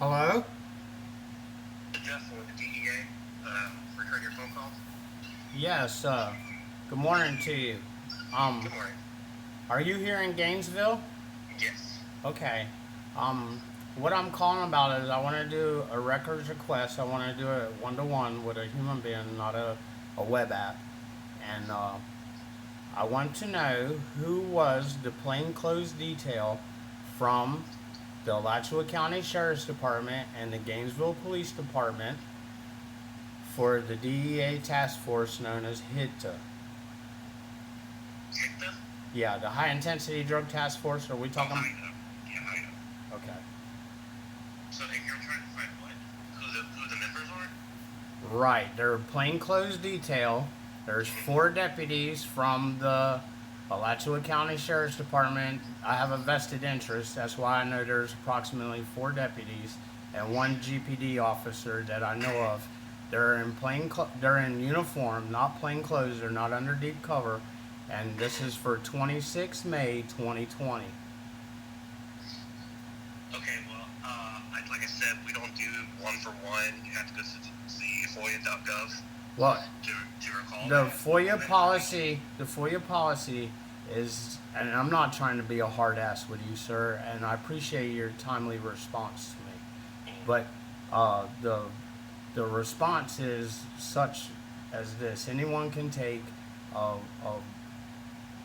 Hello? Justin with the DEA, return your phone calls. Yes, good morning to you. Good Um, morning. are you here in Gainesville? Yes. Okay. Um, what I'm calling about is I want to do a records request. I want to do it one to one with a human being, not a web app. And I want to know who was the plainclothes detail from the Alachua County Sheriff's Department and the Gainesville Police Department for the DEA task force known as HITA. Hector? Yeah, the high intensity drug task force. Are we Oh, talking? I know. Yeah, I know. Okay. So if you're trying to find what? Who the members are? Right. They're plainclothes detail. There's four deputies from the Alachua County Sheriff's Department. I have a vested interest. That's why I know there's approximately four deputies and one GPD officer that I know of. They're in uniform, not plain clothes. They're not under deep cover. And this is for 26 May 2020. Okay, well, like I said, we don't do one for one. You have to go to the FOIA.gov Well, to recall the that. FOIA policy is, and I'm not trying to be a hard ass with you, sir, and I appreciate your timely response to me. But the response is such as this: anyone can take a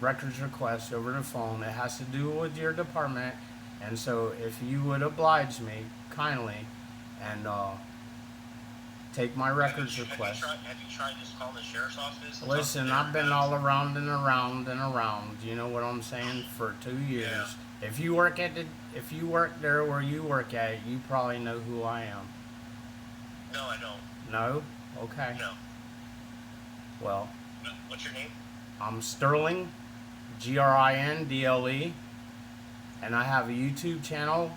records request over the phone. It has to do with your department, and so if you would oblige me kindly and take my records request. Have you tried just calling the sheriff's office? Listen, I've been all around and around and around. You know what I'm saying? For 2 years. Yeah. If you work there where you work at, you probably know who I am. No, I don't. No? Okay. No. Well, What's your name? I'm Sterling, Grindle, and I have a YouTube channel.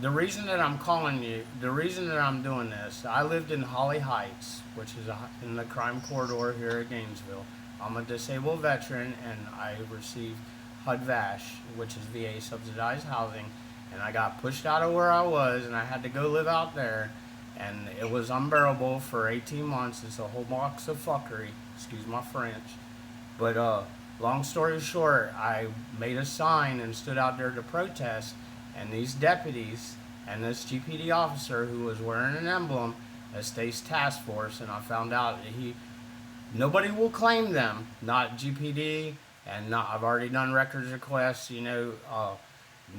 The reason that I'm calling you, the reason that I'm doing this, I lived in Holly Heights, which is in the crime corridor here at Gainesville. I'm a disabled veteran and I received HUD-VASH, which is VA subsidized housing, and I got pushed out of where I was and I had to go live out there, and it was unbearable for 18 months. It's a whole box of fuckery, excuse my French. But long story short, I made a sign and stood out there to protest, and these deputies and this GPD officer who was wearing an emblem that states task force, and I found out that nobody will claim them, not GPD, and not, I've already done records requests,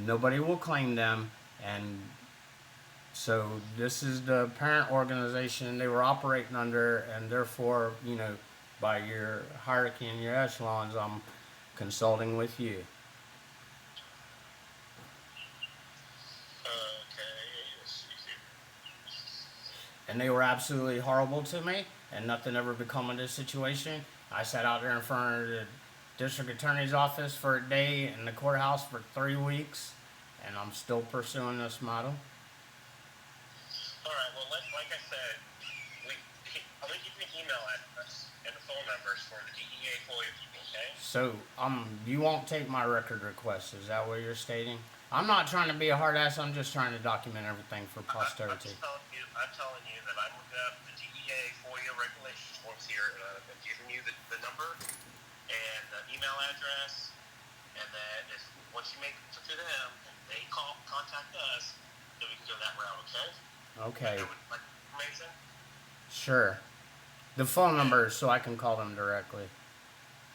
nobody will claim them, and so this is the parent organization they were operating under, and therefore, by your hierarchy and your echelons, I'm consulting with you. And they were absolutely horrible to me, and nothing ever become of this situation. I sat out there in front of the district attorney's office for a day and the courthouse for 3 weeks, and I'm still pursuing this matter. All right. Well, like I said, I'm gonna give you an email address and the phone numbers for the DEA FOIA people. Okay. So, you won't take my record request. Is that what you're stating? I'm not trying to be a hard ass. I'm just trying to document everything for posterity. I'm telling you that I'm looking up the DEA FOIA regulations forms here, and I'm giving you the number and the email address, and then once you make it to them and they contact us, then we can go that route. Okay. Okay. Like information. Sure. The phone number so I can call them directly.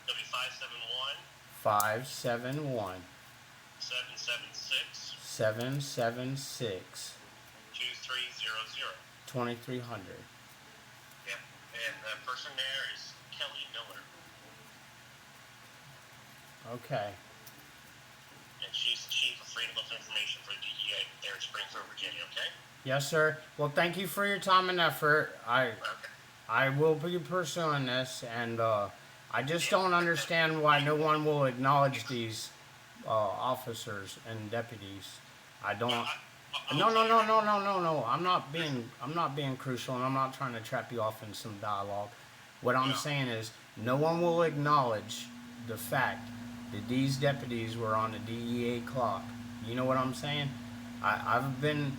It'll be 571 571 776 776 2300. 2300. Yep. And the person there is Kelly Miller. Okay. And she's the chief of freedom of information for the DEA there in Springfield, Virginia, okay? Yes, sir. Well, thank you for your time and effort. Okay. I will be pursuing this, and I just don't understand why no one will acknowledge these officers and deputies. I don't. No. I'm not being crucial, and I'm not trying to trap you off in some dialogue. What I'm saying is, no one will acknowledge the fact that these deputies were on the DEA clock. You know what I'm saying? I've been,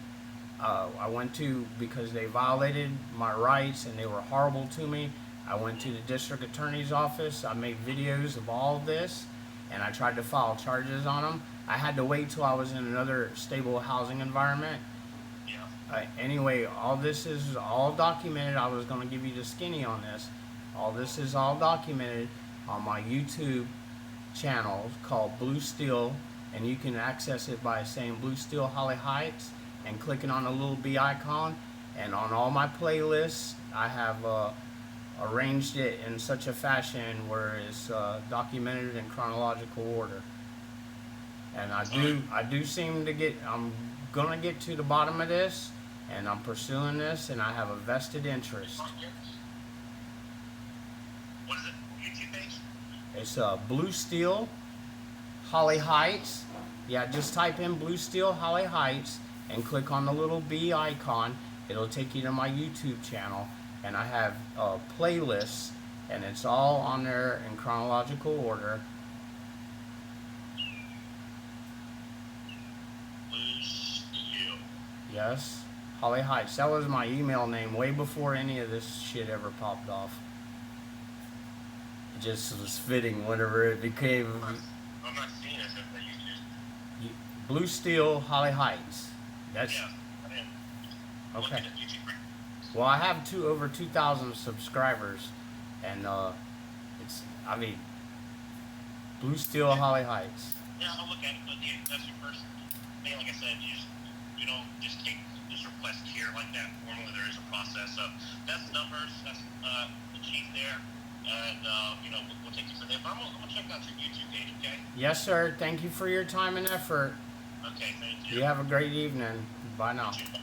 I went to, because they violated my rights and they were horrible to me. I went to the district attorney's office. I made videos of all of this, and I tried to file charges on them. I had to wait till I was in another stable housing environment. Yeah. Anyway, all this is all documented. I was going to give you the skinny on this. All this is all documented on my YouTube channel called Blue Steel, and you can access it by saying Blue Steel Holly Heights and clicking on the little B icon. And on all my playlists, I have arranged it in such a fashion where it's documented in chronological order. And I do seem to get, I'm gonna get to the bottom of this, and I'm pursuing this, and I have a vested interest. What is it? YouTube page? It's Blue Steel Holly Heights. Yeah, just type in Blue Steel Holly Heights and click on the little B icon. It'll take you to my YouTube channel, and I have playlists, and it's all on there in chronological order. Blue Steel. Yes, Holly Heights. That was my email name way before any of this shit ever popped off. It just was fitting whenever it became I'm not seeing it that you just. Blue Steel Holly Heights. That's Yeah. I mean, okay. looking at YouTube. Well, I have over 2,000 subscribers, and it's, I mean, Blue Steel Holly Heights. Yeah, I'll look at it, but yeah, that's your first thing. Like I said, you don't just take this request here like that. Normally there is a process of that's numbers, that's the chief there, and we'll take it from there. But I'm gonna check out your YouTube page, okay? Yes, sir. Thank you for your time and effort. Okay, thank you. You have a great evening. Bye now. You too.